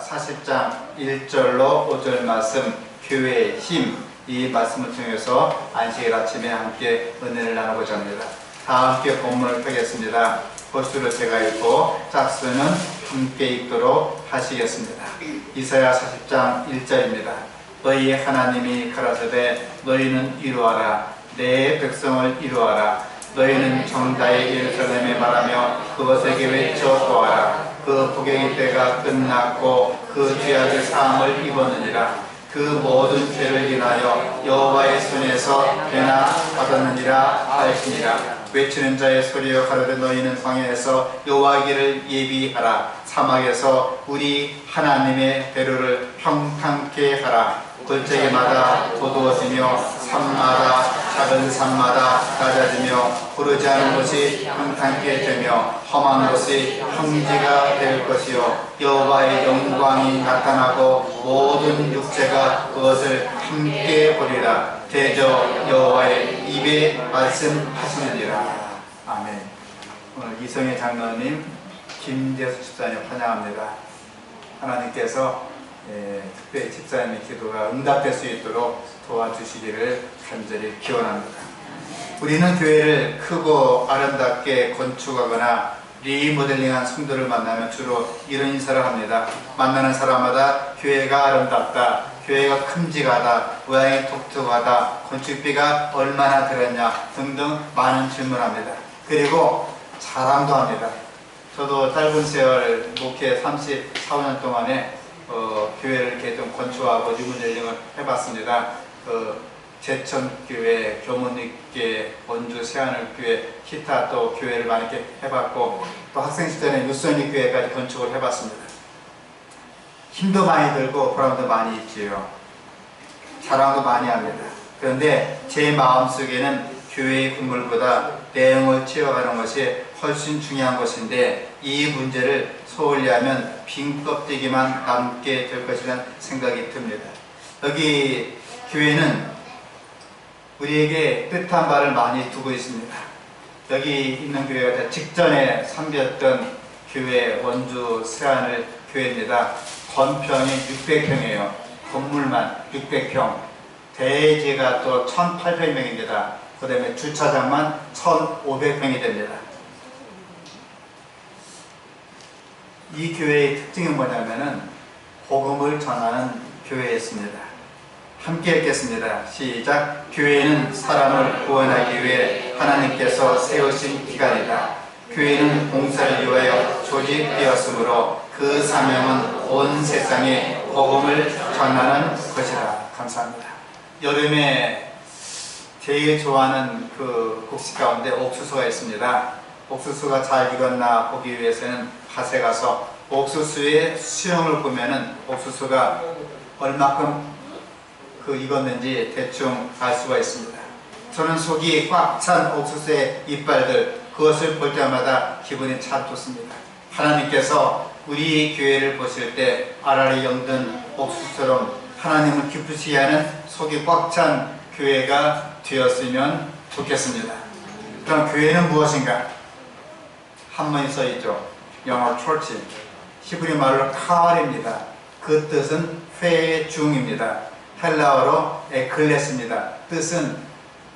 40장 1절로 5절 말씀, 교회의 힘, 이 말씀을 통해서 안식일 아침에 함께 은혜를 나누고자 합니다. 다 함께 본문을 펴겠습니다. 보수를 제가 읽고 짝수는 함께 읽도록 하시겠습니다. 이사야 40장 1절입니다. 너희 하나님이 가라사대 너희는 이루어라, 내 백성을 이루어라. 너희는 정다의 예루살렘에 말하며 그것에게 외쳐 보아라. 그 복역의 때가 끝났고 그 죄악의 사함을 입었느니라. 그 모든 죄를 인하여 여호와의 손에서 배나 받았느니라 하시니라. 외치는 자의 소리여 가로되 너희는 광야에서 여호와 길을 예비하라. 사막에서 우리 하나님의 대로를 평탄케 하라. 골짜기마다 도두어지며 산마다 작은 산마다 낮아지며 부르지 않은 곳이 평탄케 되며 험한 곳이 평지가 될 것이요 여호와의 영광이 나타나고 모든 육체가 그것을 함께 보리라. 대저 여호와의 입에 말씀하시느니라. 아멘. 오늘 이성의 장로님, 김재수 집사님 환영합니다. 하나님께서 특별히 집사님의 기도가 응답될 수 있도록 도와주시기를 간절히 기원합니다. 우리는 교회를 크고 아름답게 건축하거나 리모델링한 성도를 만나면 주로 이런 인사를 합니다. 만나는 사람마다 교회가 아름답다, 교회가 큼직하다, 모양이 독특하다, 건축비가 얼마나 들었냐 등등 많은 질문합니다. 그리고 자랑도 합니다. 저도 짧은 세월 목회 34년 동안에 교회를 이렇게 좀 건축하고 리모델링을 해봤습니다. 제천교회, 교문리교회, 원주 세하늘교회, 기타 또 교회를 많이 이렇게 해봤고, 또 학생 시절에 유선리교회까지 건축을 해봤습니다. 힘도 많이 들고 보람도 많이 있지요. 자랑도 많이 합니다. 그런데 제 마음속에는 교회의 건물보다 내용을 채워가는 것이 훨씬 중요한 것인데, 이 문제를 소홀히 하면 빈 껍데기만 남게 될 것이라는 생각이 듭니다. 여기 교회는 우리에게 뜻한 바를 많이 두고 있습니다. 여기 있는 교회가 직전에 섬겼던 교회, 원주 세하늘 교회입니다. 건평이 600평이에요. 건물만 600평. 대지가 또 1800명입니다. 그 다음에 주차장만 1500평이 됩니다. 이 교회의 특징이 뭐냐면은 복음을 전하는 교회였습니다. 함께 읽겠습니다. 시작. 교회는 사람을 구원하기 위해 하나님께서 세우신 기관이다. 교회는 봉사를 위하여 조직되었으므로 그 사명은 온 세상에 복음을 전하는 것이다. 감사합니다. 여름에 제일 좋아하는 그 곡식 가운데 옥수수가 있습니다. 옥수수가 잘 익었나 보기 위해서는 밭에 가서 옥수수의 수영을 보면은 옥수수가 얼마큼 익었는지 대충 알 수가 있습니다. 저는 속이 꽉 찬 옥수수의 이빨들, 그것을 볼 때마다 기분이 참 좋습니다. 하나님께서 우리 교회를 보실 때 알알이 영든 옥수수처럼 하나님을 기쁘시게 하는 속이 꽉 찬 교회가 되었으면 좋겠습니다. 그럼 교회는 무엇인가? 한문이 써있죠. 영어 church, 히브리 말로 카알입니다. 그 뜻은 회중입니다. 헬라어로 에클레스입니다. 뜻은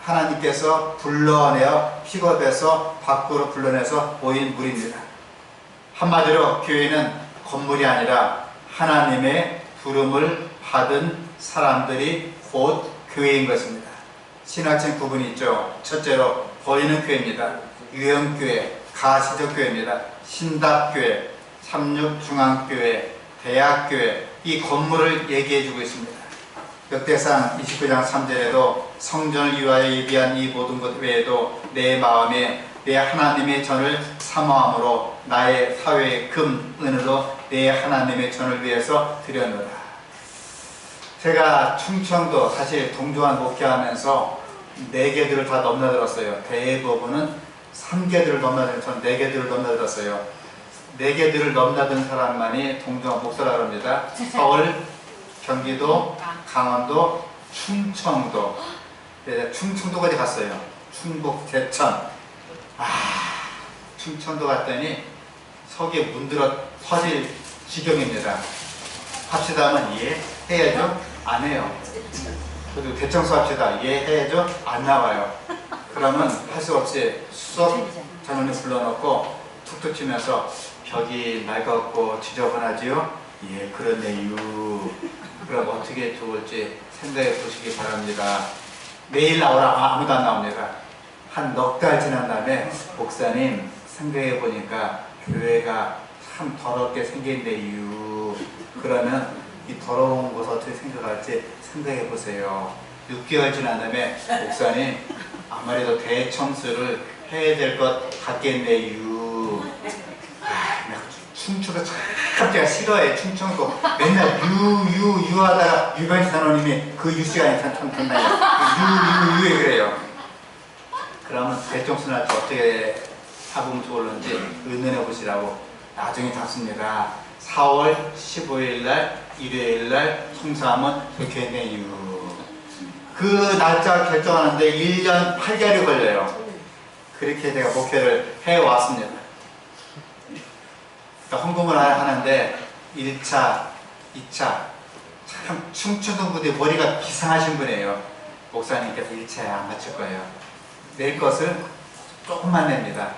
하나님께서 불러내어 픽업해서 밖으로 불러내서 모인 무리입니다. 한마디로 교회는 건물이 아니라 하나님의 부름을 받은 사람들이 곧 교회인 것입니다. 신학적 구분이 있죠. 첫째로 보이는 교회입니다. 유형교회, 가시적교회입니다. 신답교회, 삼육중앙교회, 대학교회, 이 건물을 얘기해주고 있습니다. 역대상 29장 3절에도 성전을 위하여 예비한 이 모든 것 외에도 내 마음에 내 하나님의 전을 사모함으로 나의 사회의 금, 은으로 내 하나님의 전을 위해서 드렸노라. 제가 충청도 사실 동조한 목회하면서 4개들을 다 넘나들었어요. 대부분은 3개들을 넘나들었어요. 전 4개들을 넘나들었어요. 4개들을 넘나든 사람만이 동조한 목사라고 합니다. 서울, 경기도, 강원도, 충청도. 네, 충청도까지 갔어요. 충북, 제천. 충청도 갔더니 속이 문드러 터질 지경입니다. 합시다 하면 예 해야죠? 안 해요. 그리고 대청소 합시다 예 해야죠? 안 나와요. 그러면 할 수 없이 수석 전원을 불러놓고 툭툭 치면서 벽이 낡았고 지저분하지요? 예 그러네요. 그럼 어떻게 좋을지 생각해 보시기 바랍니다. 매일 나오라 아무도 안 나옵니다. 한 넉 달 지난 다음에 목사님 생각해 보니까 교회가 참 더럽게 생긴대요. 그러면 이 더러운 것을 어떻게 생각할지 생각해 보세요. 6개월 지난 다음에 목사님 아무래도 대청소를 해야 될 것 같겠네요. 춤추고 참 제가 싫어해. 춤추고 맨날 유 하다가 유관시 단원님이 그 유 시간에 참 좋나요? 유에 그래요. 그러면 대청소 날 때 어떻게 잡으면 좋을런지 의논해 보시라고 나중에 잡습니다. 4월 15일 날 일요일 날 청소하면 좋겠네요. 그 날짜 결정하는데 1년 8개월이 걸려요. 그렇게 제가 목표를 해왔습니다. 그러니까 헌금을 하는데 1차, 2차 참 춤추는 분이 머리가 비상하신 분이에요. 목사님께서 1차에 안 맞출 거예요. 낼 것을 조금만 냅니다.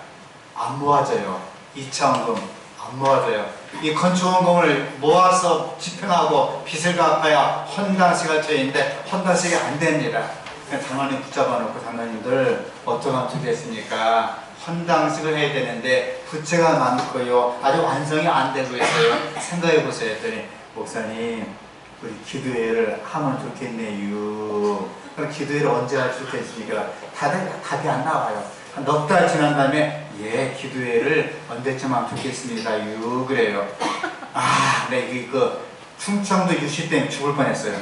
안 모아져요. 2차 헌금 안 모아져요. 이 건축 헌금을 모아서 집행하고 빚을 갚아야 헌당식을 쳐있는데 헌당식이 안 됩니다. 그냥 장로님 붙잡아 놓고 장로님들 어쩌면 좋겠습니까? 헌당식을 해야 되는데 부채가 많고요. 아직 완성이 안 되고 있어요. 생각해 보세요 했더니 목사님 우리 기도회를 하면 좋겠네요. 그럼 기도회를 언제 할 수 있겠습니까? 답이 안 나와요. 한 넉 달 지난 다음에 예 기도회를 언제쯤 하면 좋겠습니다요. 그래요. 아, 네 이거 충청도 유시 때문에 죽을 뻔했어요.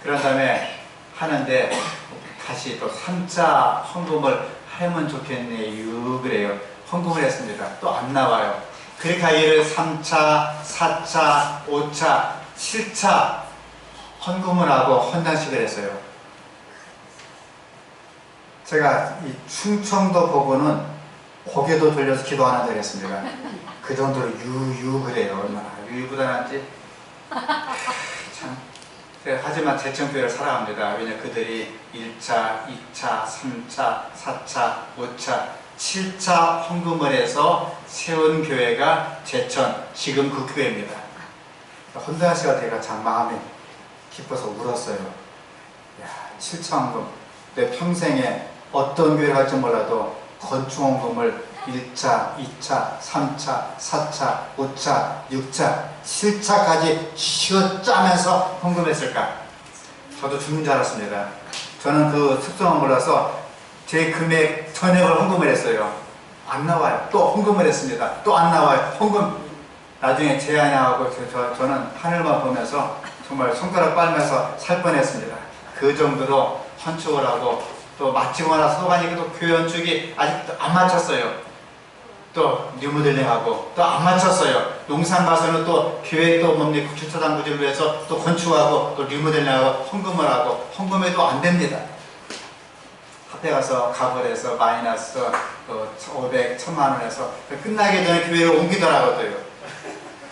그런 다음에 하는데 다시 또 3차 헌금을 하면 좋겠네요. 그래요. 헌금을 했습니다. 또 안 나와요. 그러니까 이를 3차, 4차, 5차, 7차 헌금을 하고 헌당식을 했어요. 제가 이 충청도 보고는 고개도 돌려서 기도 하나 드렸습니다. 그 정도로 유유 그래요. 얼마나 유유부단한지. 참. 하지만 대청교회를 사랑합니다. 왜냐 그들이 1차, 2차, 3차, 4차, 5차, 7차 헌금을 해서 세운 교회가 제천, 지금 그 교회입니다. 헌당식을 제가 참 마음에 기뻐서 울었어요. 야, 7차 헌금. 내 평생에 어떤 교회를 갈지 몰라도 건축 헌금을 1차, 2차, 3차, 4차, 5차, 6차, 7차까지 쥐어짜면서 헌금했을까? 저도 죽는 줄 알았습니다. 저는 그 특성을 몰라서 제 금액 전액을 헌금을 했어요. 안 나와요. 또 헌금을 했습니다. 또 안 나와요. 헌금. 나중에 제안하고 저는 하늘만 보면서 정말 손가락 빨면서 살 뻔했습니다. 그 정도로 헌축을 하고 또 마치거나 소관이 또 교회 건축이 아직도 안 마쳤어요. 또 리모델링하고 또 안 마쳤어요. 용산 가서는 또 교회 또 뭡니까 주차장 구조를 위해서 또 건축하고 또 리모델링하고 헌금을 하고 헌금해도 안 됩니다. 앞에 가서 갑을 해서 마이너스 500, 1000만 원에서 끝나기 전에 교회를 옮기더라고요.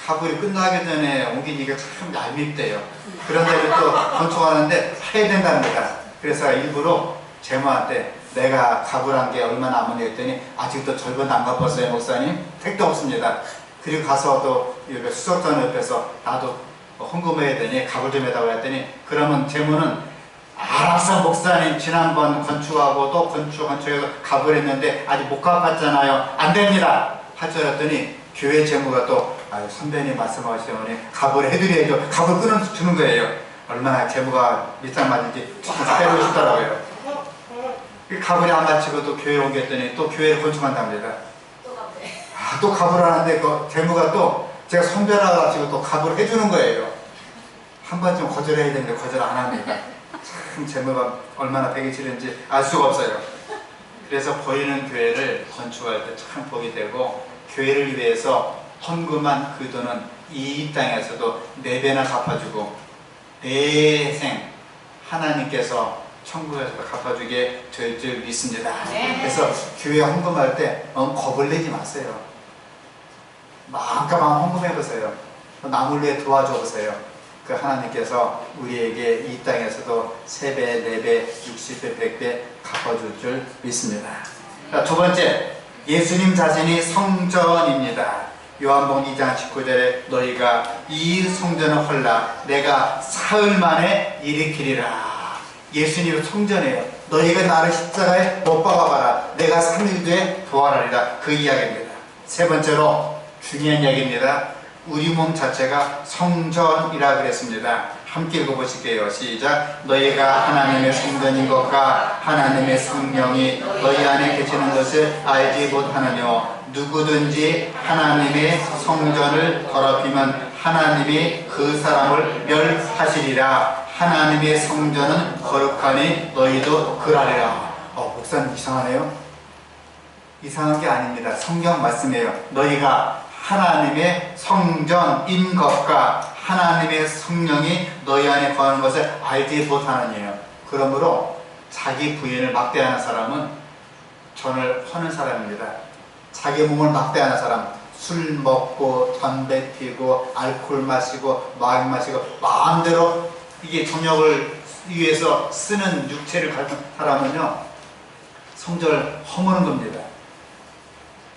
갑을이 끝나기 전에 옮기니까 참 얄밉대요. 그런데 또 건축하는데 해야 된답니다. 그래서 일부러 제모한테 내가 가불한 게 얼마 남았냐 했더니 아직도 절반도 안 갚았어요 목사님. 택도 없습니다. 그리고 가서 또 수석전 옆에서 나도 헌금해야 되니 가불 좀 해달라고 했더니 그러면 제모는 알았어 목사님 지난번 건축하고 또 건축해서 가불했는데 아직 못 갚았잖아요. 안 됩니다. 할 줄 알았더니 교회 제모가 또 선배님 말씀하시더니 가불 해드려야죠. 가불 끊어주는 거예요. 얼마나 제모가 밑장 맞은지 빼고 싶더라고요. 가불이 안 마치고 또 교회에 옮겼더니 또 교회를 건축한답니다. 또 가불 하는데 그 재무가 또 제가 선별해가지고 또 가불을 해주는 거예요. 한 번쯤 거절해야 되는데 거절 안 합니다. 참 재무가 얼마나 배기 싫은지 알 수가 없어요. 그래서 보이는 교회를 건축할 때 참 복이 되고 교회를 위해서 헌금한 그 돈은 이 땅에서도 4배나 갚아주고 내생 하나님께서 천국에서도 갚아주게 될 줄 믿습니다. 그래서 교회 헌금할 때 겁을 내지 마세요. 마음껏 헌금해보세요. 남을 위해 도와줘 보세요. 그 하나님께서 우리에게 이 땅에서도 3배, 4배, 60배, 100배 갚아줄 줄 믿습니다. 자, 두 번째, 예수님 자신이 성전입니다. 요한복음 2장 19절에 너희가 이 성전을 헐라 내가 사흘 만에 일으키리라. 예수님은 성전이에요. 너희가 나를 십자가에 못 박아봐라. 내가 3일 뒤에 부활하리라. 그 이야기입니다. 세 번째로 중요한 이야기입니다. 우리 몸 자체가 성전이라 그랬습니다. 함께 읽어보실게요. 시작. 너희가 하나님의 성전인 것과 하나님의 성령이 너희 안에 계시는 것을 알지 못하느뇨. 누구든지 하나님의 성전을 더럽히면 하나님이 그 사람을 멸하시리라. 하나님의 성전은 거룩하니 너희도 그러하리라. 목사님 이상하네요. 이상한 게 아닙니다. 성경 말씀이에요. 너희가 하나님의 성전인 것과 하나님의 성령이 너희 안에 거하는 것을 알지 못하느니에요. 그러므로 자기 부인을 막대하는 사람은 전을 허는 사람입니다. 자기 몸을 막대하는 사람, 술 먹고 담배 피고 알코올 마시고 마약 마시고 마음대로 이게 정욕을 위해서 쓰는 육체를 가진 사람은요 성전을 허무는 겁니다.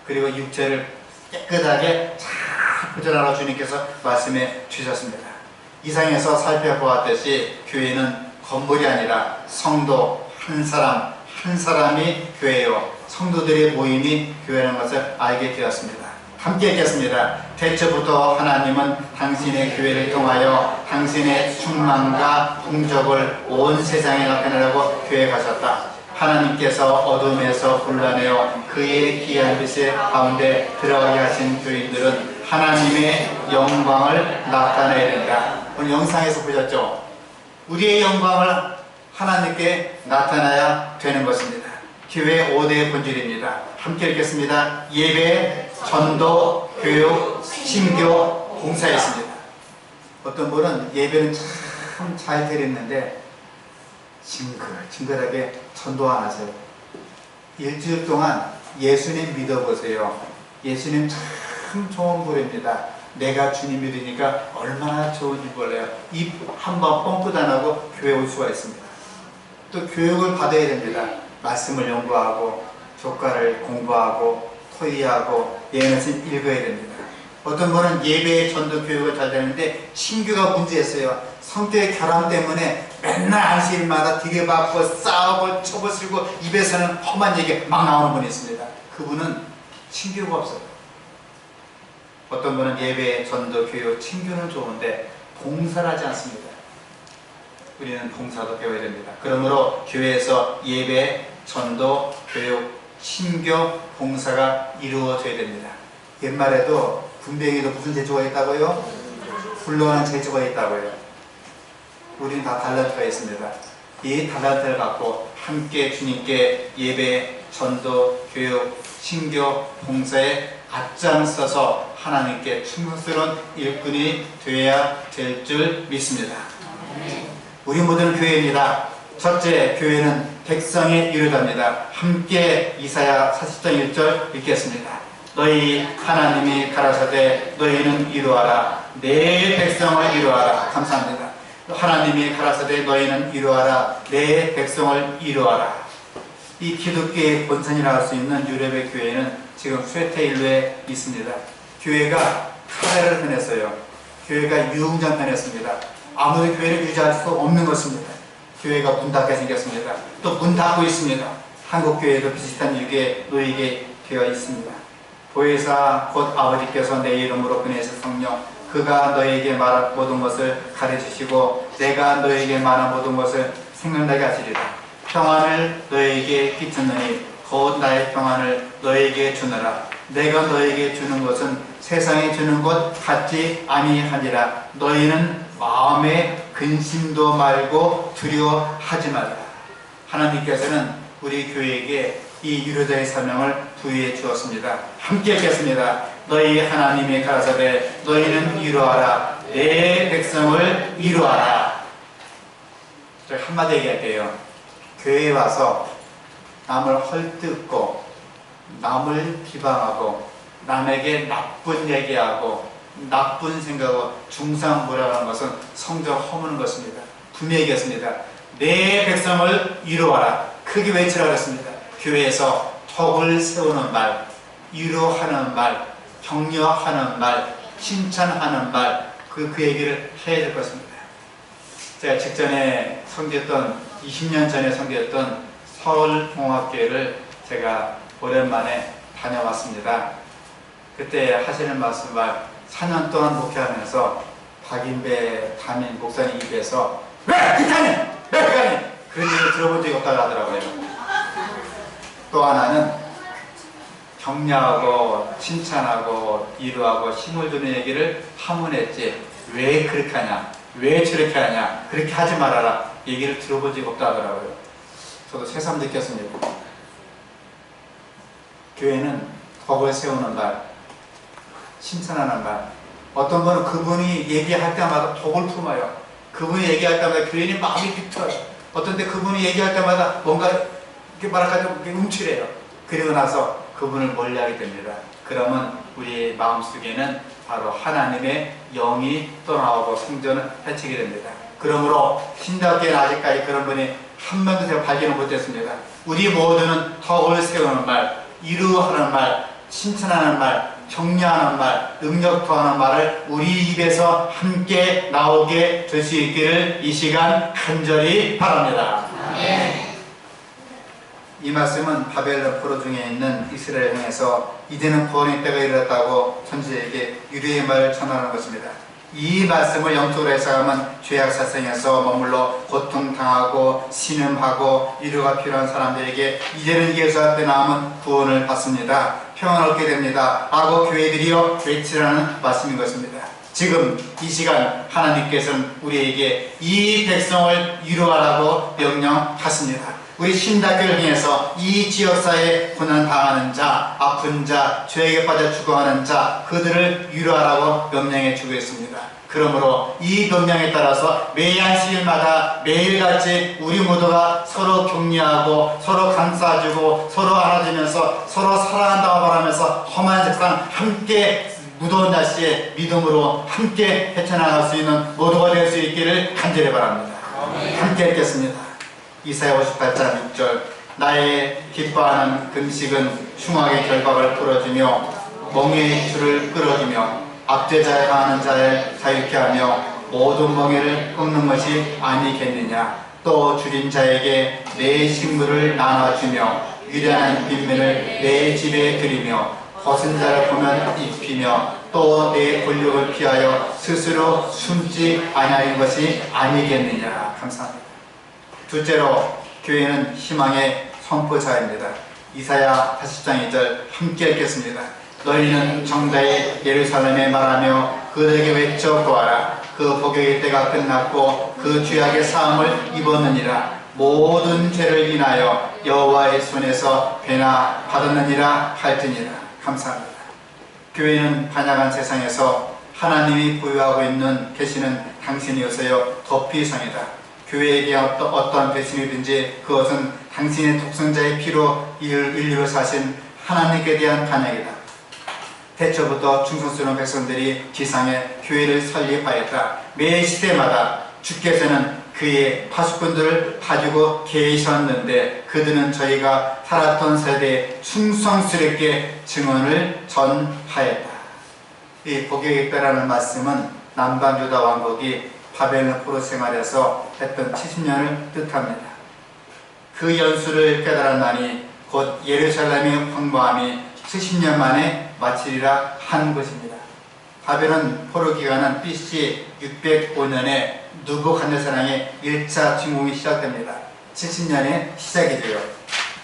그리고 육체를 깨끗하게 잘 보존하라 주님께서 말씀해 주셨습니다. 이상에서 살펴보았듯이 교회는 건물이 아니라 성도 한 사람 한 사람이 교회요 성도들의 모임이 교회라는 것을 알게 되었습니다. 함께 읽겠습니다. 태초부터 하나님은 당신의 교회를 통하여 당신의 충만과 공적을 온 세상에 나타내라고 계획하셨다. 하나님께서 어둠에서 불러내어 그의 귀한 빛의 가운데 들어가게 하신 교인들은 하나님의 영광을 나타내야 된다. 오늘 영상에서 보셨죠? 우리의 영광을 하나님께 나타나야 되는 것입니다. 교회의 5대의 본질입니다. 함께 읽겠습니다. 예배, 전도, 교육, 신교, 봉사였습니다. 어떤 분은 예배는 참 잘 드렸는데 징글징글하게 전도 안 하세요. 일주일 동안 예수님 믿어보세요. 예수님 참 좋은 분입니다. 내가 주님 믿으니까 얼마나 좋은지 몰라요. 입 한 번 뻥끗 안 하고 교회 올 수가 있습니다. 또 교육을 받아야 됩니다. 말씀을 연구하고 교과를 공부하고 토의하고 예언을 읽어야 됩니다. 어떤 분은 예배 전도 교육을 잘 되는데 신규가 문제였어요. 성격의 결함 때문에 맨날 안식일마다 디게받고 싸우고 쳐부수고 입에서는 험한 얘기 막 나오는 분이 있습니다. 그분은 신규가 없어요. 어떤 분은 예배, 전도, 교육, 신규는 좋은데 봉사를 하지 않습니다. 우리는 봉사도 배워야 됩니다. 그러므로 교회에서 예배, 전도, 교육, 신교, 봉사가 이루어져야 됩니다. 옛말에도 군뱅이도 무슨 재주가 있다고요? 훌륭한 재주가 있다고요. 우리는 다 달란트가 있습니다. 이 달란트를 갖고 함께 주님께 예배, 전도, 교육, 신교, 봉사에 앞장서서 하나님께 충성스러운 일꾼이 되어야 될 줄 믿습니다. 우리 모두는 교회입니다. 첫째, 교회는 백성의 이루답니다. 함께 이사야 40장 1절 읽겠습니다. 너희 하나님이 가라사대 너희는 이루어라. 내 백성을 이루어라. 감사합니다. 하나님이 가라사대 너희는 이루어라. 내 백성을 이루어라. 이 기독교의 본산이라 할 수 있는 유럽의 교회는 지금 스웨테일루에 있습니다. 교회가 카레를 변했어요. 교회가 유흥장 변했습니다. 아무도 교회를 유지할 수 없는 것입니다. 교회가 문 닫게 생겼습니다. 또 문 닫고 있습니다. 한국 교회도 비슷한 위기에 놓이게 되어 있습니다. 보혜사 곧 아버지께서 내 이름으로 보내실 성령 그가 너에게 말할 모든 것을 가르치시고 내가 너에게 말한 모든 것을 생각나게 하시리라. 평안을 너에게 끼쳤느니 곧 나의 평안을 너에게 주느라. 내가 너에게 주는 것은 세상에 주는 것 같지 아니하니라. 너희는 마음에 근심도 말고 두려워하지 말라. 하나님께서는 우리 교회에게 이 유료자의 사명을 부여해 주었습니다. 함께 읽겠습니다. 너희 하나님이 가라사대 너희는 이루어라. 내 백성을 이루어라. 저 한마디 얘기할게요. 교회에 와서 남을 헐뜯고 남을 비방하고 남에게 나쁜 얘기하고 나쁜 생각과 중상모략하는 것은 성전 허무는 것입니다. 분명히 얘기했습니다. 내 백성을 위로하라. 크게 외치라 그랬습니다. 교회에서 덕을 세우는 말, 위로하는 말, 격려하는 말, 칭찬하는 말, 그 얘기를 해야 될 것입니다. 제가 직전에 섬겼던 20년 전에 섬겼던 서울공학교회를 제가 오랜만에 다녀왔습니다. 그때 하시는 말씀을 4년 동안 목회하면서 박인배 담임 목사님 입에서 왜 극한이! 왜 극한이! 그런 얘기를 들어본 적이 없다고 하더라고요. 또 하나는 격려하고 칭찬하고 위로하고 힘을 주는 얘기를 하면 했지 왜 그렇게 하냐, 왜 저렇게 하냐, 그렇게 하지 말아라 얘기를 들어본 적이 없다 하더라고요. 저도 새삼 느꼈습니다. 교회는 덕을 세우는 말, 칭찬하는 말, 어떤 분은 그분이 얘기할 때마다 덕을 품어요. 그분이 얘기할 때마다 교인이 마음이 비틀어요. 어떤 때 그분이 얘기할 때마다 뭔가 이렇게 말할까지 움츠려요. 그리고 나서 그분을 멀리하게 됩니다. 그러면 우리 마음속에는 바로 하나님의 영이 떠나오고 성전을 해치게 됩니다. 그러므로 신학교에는 아직까지 그런 분이 한 번도 제가 발견을 못했습니다. 우리 모두는 덕을 세우는 말, 위로하는 말, 칭찬하는 말, 격려하는 말, 능력 더하는 말을 우리 입에서 함께 나오게 될 수 있기를 이 시간 간절히 바랍니다. 아멘. 이 말씀은 바벨론 포로 중에 있는 이스라엘 향해서 이제는 구원의 때가 이르렀다고 천지에게 유리의 말을 전하는 것입니다. 이 말씀을 영적으로 해석하면 죄악 사생에서 머물러 고통당하고 신음하고 위로가 필요한 사람들에게 이제는 예수 앞에 나오면 구원을 받습니다. 평안을 얻게 됩니다. 라고 교회들이여 외치라는 말씀인 것입니다. 지금 이 시간 하나님께서는 우리에게 이 백성을 위로하라고 명령하십니다. 우리 신학교를 통해서 이 지역사회에 고난당하는 자, 아픈 자, 죄에게 빠져 죽어가는 자, 그들을 위로하라고 명령해 주고 있습니다. 그러므로 이 명령에 따라서 매 안식일마다 매일같이 우리 모두가 서로 격려하고 서로 감싸주고 서로 안아주면서 서로 사랑한다고 말하면서 험한 세상 함께 무더운 날씨에 믿음으로 함께 헤쳐나갈 수 있는 모두가 될 수 있기를 간절히 바랍니다. 함께 읽겠습니다. 이사야 58장 6절 나의 기뻐하는 금식은 흉악의 결박을 풀어주며 멍에의 줄을 끌어주며 압제자에 강하는 자를 자유케 하며 모든 멍에를 끊는 것이 아니겠느냐. 또 줄인 자에게 내 식물을 나눠주며 위대한 빈민을 내 집에 들이며 벗은 자를 보면 입히며 또 내 권력을 피하여 스스로 숨지 아니하는 것이 아니겠느냐. 감사합니다. 둘째로 교회는 희망의 선포자입니다. 이사야 40장 2절 함께 읽겠습니다. 너희는 정다의 예루살렘에 말하며 그들에게 외쳐 보아라. 그 복역의 때가 끝났고 그 죄악의 사함을 입었느니라. 모든 죄를 인하여 여호와의 손에서 배나 받았느니라 할지니라. 감사합니다. 교회는 반야간 세상에서 하나님이 보유하고 계시는 당신이어서요 더 이상이다. 교회에게 어떠한 배신이든지 그것은 당신의 독생자의 피로 인류를 사신 하나님께 대한 반역이다. 태초부터 충성스러운 백성들이 지상에 교회를 설립하였다. 매 시대마다 주께서는 그의 파수꾼들을 가지고 계셨는데 그들은 저희가 살았던 세대에 충성스럽게 증언을 전하였다. 이 복역의 때라는 말씀은 남반유다 왕국이 바벨론 포로 생활에서 했던 70년을 뜻합니다. 그 연수를 깨달았나니 곧 예루살렘의 황무함이 70년 만에 마치리라 한 것입니다. 바벨론 포로 기간은 BC 605년에 느부갓네살왕의 1차 침공이 시작됩니다. 70년의 시작이 되어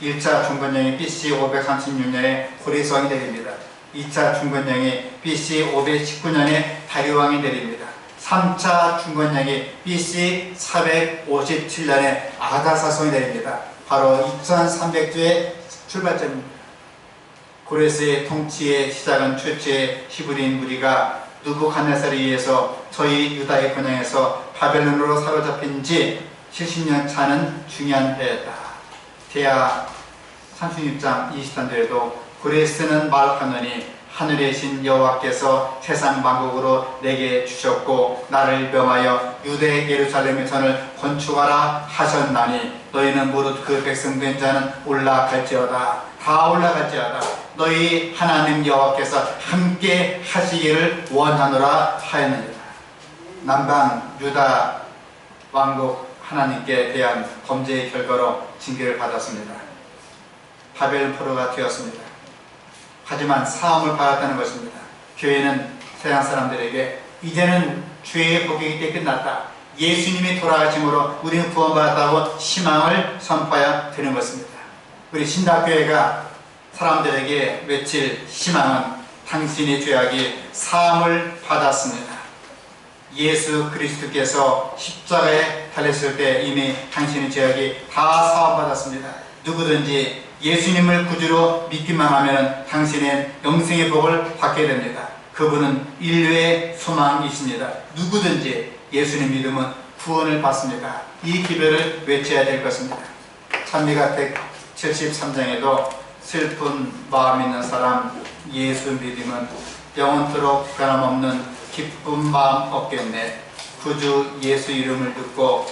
1차 중건령이 BC 536년에 고레스 왕이 내립니다. 2차 중건령이 BC 519년에 다리오 왕이 내립니다. 3차 중건령이 BC 457년에 아다사성이 내립니다. 바로 2300주의 출발점입니다. 고레스의 통치의 시작은 최초의 히브리인 무리가 느부갓네살에 의해서 저희 유다의 번영에서 바벨론으로 사로잡힌 지 70년 차는 중요한 해였다. 대하 36장 20단도에도 고레스는 말하노니 하늘의 신 여호와께서 세상 만국으로 내게 주셨고 나를 명하여 유대 예루살렘의 전을 건축하라 하셨나니 너희는 무릇 그 백성된 자는 올라갈지어다. 다 올라갈지어다. 너희 하나님 여호와께서 함께 하시기를 원하노라 하였느니라. 남방 유다 왕국 하나님께 대한 범죄의 결과로 징계를 받았습니다. 바벨 포로가 되었습니다. 하지만 사함을 받았다는 것입니다. 교회는 세상 사람들에게 이제는 죄의 복역이 때 끝났다. 예수님이 돌아가심으로 우리는 구원받았다고 희망을 선포해야 되는 것입니다. 우리 신학교회가 사람들에게 외칠 희망은 당신의 죄악이 사함을 받았습니다. 예수 그리스도께서 십자가에 달렸을 때 이미 당신의 죄악이 다 사함받았습니다. 누구든지 예수님을 구주로 믿기만 하면 당신의 영생의 복을 받게 됩니다. 그분은 인류의 소망이십니다. 누구든지 예수님 믿으면 구원을 받습니다. 이 기별을 외쳐야 될 것입니다. 찬미가 173장에도 슬픈 마음 있는 사람 예수 믿으면 영원토록 변함없는 기쁜 마음 얻겠네. 구주 예수 이름을 듣고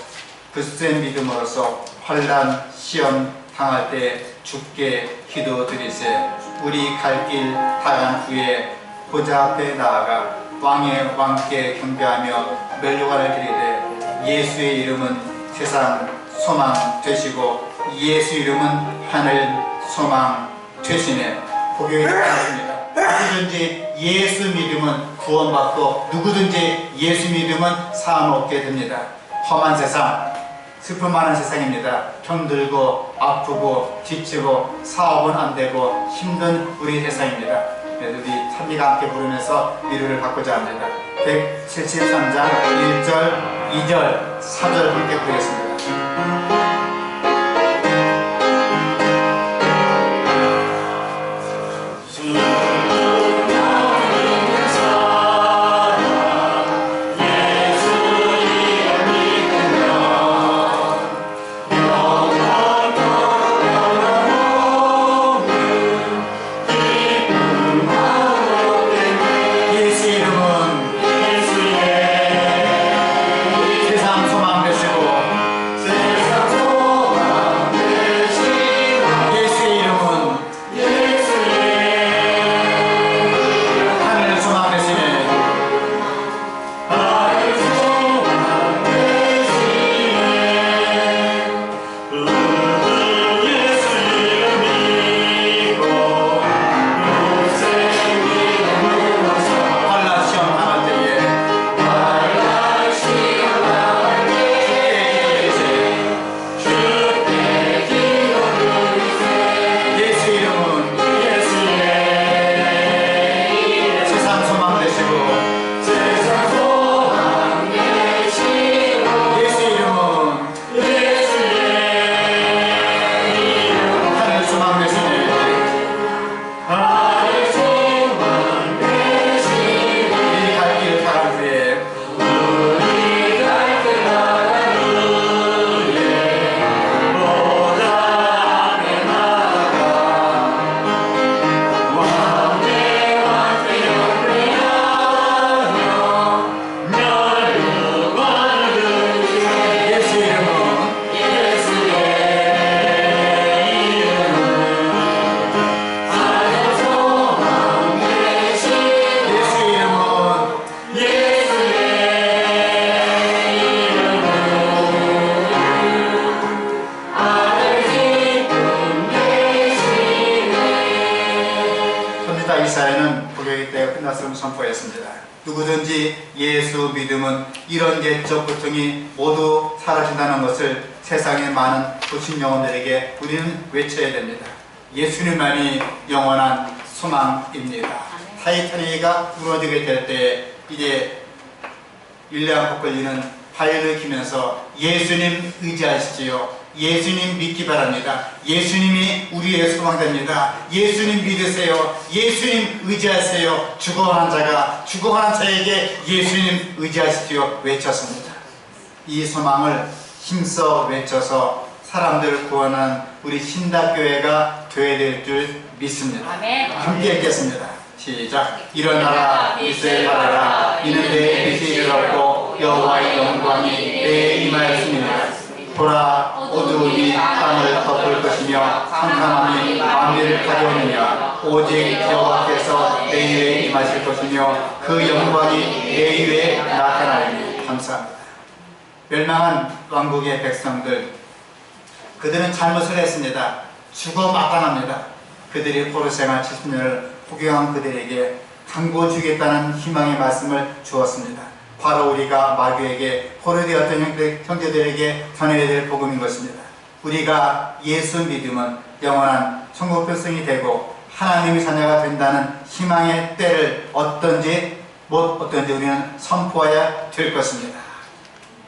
굳센 믿음으로써 환난 시험 당할 때 주께 기도드리세. 우리 갈 길 다간 후에 보좌 앞에 나아가 왕의 왕께 경배하며 멸류관을 드리되 예수의 이름은 세상 소망 되시고 예수 이름은 하늘 소망 되시네. 복용이 되었습니다. 누구든지 예수 믿으면 구원받고 누구든지 예수 믿으면 사함 얻게 됩니다. 험한 세상, 슬픔 많은 세상입니다. 병들고 아프고 지치고 사업은 안되고 힘든 우리 세상입니다. 그래서 우리 찬미가 함께 부르면서 위로를 받고자 합니다. 173장 1절, 2절, 4절 함께 부르겠습니다. 이사야는 복역의 때가 끝났음을 선포했습니다. 누구든지 예수 믿음은 이런 옛적 고통이 모두 사라진다는 것을 세상의 많은 도신 영혼들에게 우리는 외쳐야 됩니다. 예수님만이 영원한 소망입니다. 타이타닉이 무너지게 될 때 이제 윌리엄 포클리는 바이올을 키면서 예수님 의지하시지요. 예수님 믿기 바랍니다. 예수님이 우리의 소망됩니다. 예수님 믿으세요. 예수님 의지하세요. 죽어가는 자가 죽어가는 자에게 예수님 의지하시지요 외쳤습니다. 이 소망을 힘써 외쳐서 사람들을 구원한 우리 신답교회가 되어야 될 줄 믿습니다. 아멘. 함께 읽겠습니다. 시작. 일어나라 빛을 발하라. 이는 내 빛이 이르렀고 여호와의 영광이 내게 임하였습니다. 보라, 어두움이 땅을 덮을 것이며 캄캄함이 만민을 가려우느냐. 오직 여호와께서 내 위에 임하실 것이며 그 영광이 내 위에 나타나리니. 감사합니다. 멸망한 왕국의 백성들, 그들은 잘못을 했습니다. 죽어 마땅합니다. 그들이 포로 생활 70년을 포기한 그들에게 강구 주겠다는 희망의 말씀을 주었습니다. 바로 우리가 마귀에게 포로되었던 형제들에게 전해야 될 복음인 것입니다. 우리가 예수 믿으면 영원한 천국 백성이 되고 하나님의 자녀가 된다는 희망의 때를 어떤지 우리는 선포해야 될 것입니다.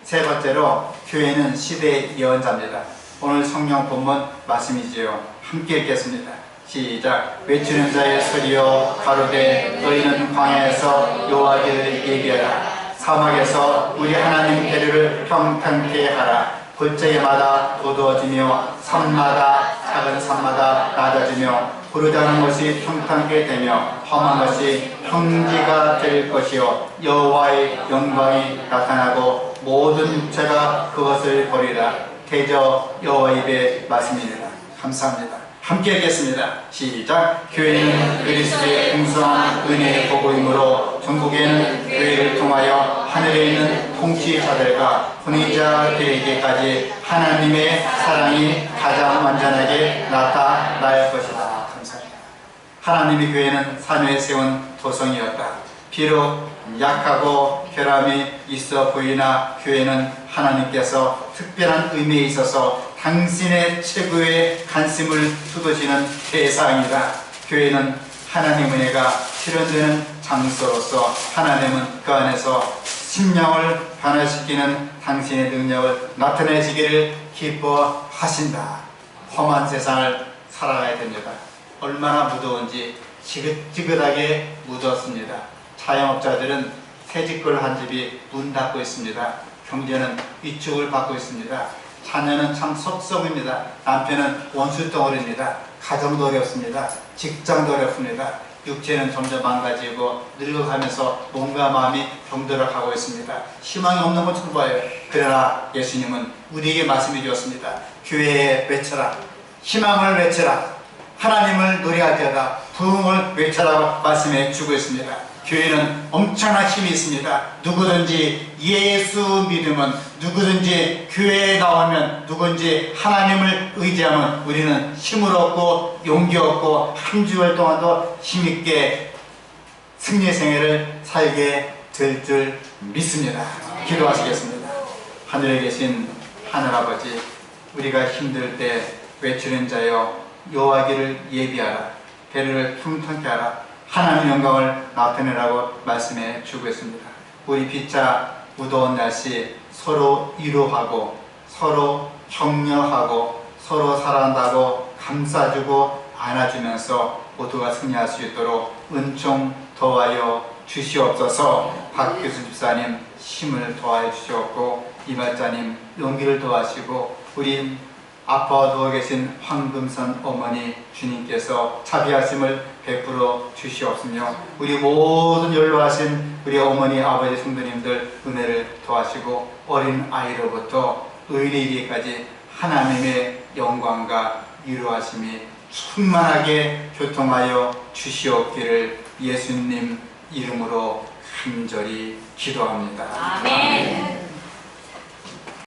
세 번째로, 교회는 시대의 예언자입니다. 오늘 성경 본문 말씀이지요. 함께 읽겠습니다. 시작. 외치는 자의 소리여 가로되 너희는 광야에서 여호와를 예비하라. 사막에서 우리 하나님 대를 평탄케 하라. 골짜기마다 어두워지며 산마다 작은 산마다 낮아지며 부르다는 것이 평탄케 되며 험한 것이 평지가 될 것이요 여호와의 영광이 나타나고 모든 육체가 그것을 보리라. 대저 여호와 입의 말씀이니라. 감사합니다. 함께 읽겠습니다. 시작. 교회는 그리스도의 풍성한 은혜의 복음이므로 전국에는 교회를 통하여 하늘에 있는 통치자들과 권위자들에게까지 하나님의 사랑이 가장 완전하게 나타날 것이다. 감사합니다. 하나님의 교회는 산위에 세운 도성이었다. 비록 약하고 결함이 있어 보이나 교회는 하나님께서 특별한 의미에 있어서 당신의 최고의 관심을 쏟으시는 대상이다. 교회는 하나님의 은혜가 실현되는 장소로서 하나님은 그 안에서 심령을 변화시키는 당신의 능력을 나타내시기를 기뻐하신다. 험한 세상을 살아가야 됩니다. 얼마나 무더운지 지긋지긋하게 묻었습니다. 자영업자들은 새집걸 한 집이 문 닫고 있습니다. 경제는 위축을 받고 있습니다. 자녀는 참 속썩입니다. 남편은 원수덩어리입니다. 가정도 어렵습니다. 직장도 어렵습니다. 육체는 점점 망가지고 늙어가면서 몸과 마음이 병들어 가고 있습니다. 희망이 없는 것처럼 보여요. 그러나 예수님은 우리에게 말씀해 주었습니다. 교회에 외쳐라. 희망을 외쳐라. 하나님을 노래할때다 부흥을 외쳐라고 말씀해 주고 있습니다. 교회는 엄청난 힘이 있습니다. 누구든지 예수 믿으면, 누구든지 교회에 나오면, 누구든지 하나님을 의지하면 우리는 힘을 얻고 용기 얻고 한 주일 동안도 힘있게 승리의 생애를 살게 될 줄 믿습니다. 기도하시겠습니다. 하늘에 계신 하늘아버지, 우리가 힘들 때 외치는 자여 여호와를 예비하라. 배를 풍성케 하라. 하나님의 영광을 나타내라고 말씀해 주고 있습니다. 우리 피차 무더운 날씨 서로 위로하고 서로 격려하고 서로 사랑한다고 감싸주고 안아주면서 모두가 승리할 수 있도록 은총 더하여 주시옵소서. 박 교수 집사님 힘을 더하여 주시옵고 이발자님 용기를 더하시고 우리 아파 누워 계신 황금선 어머니 주님께서 자비하심을 베풀어 주시옵으며 우리 모든 연로하신 우리 어머니 아버지 성도님들 은혜를 더하시고 어린 아이로부터 의인에 이르기까지 하나님의 영광과 위로하심이 충만하게 교통하여 주시옵기를 예수님 이름으로 간절히 기도합니다. 아멘.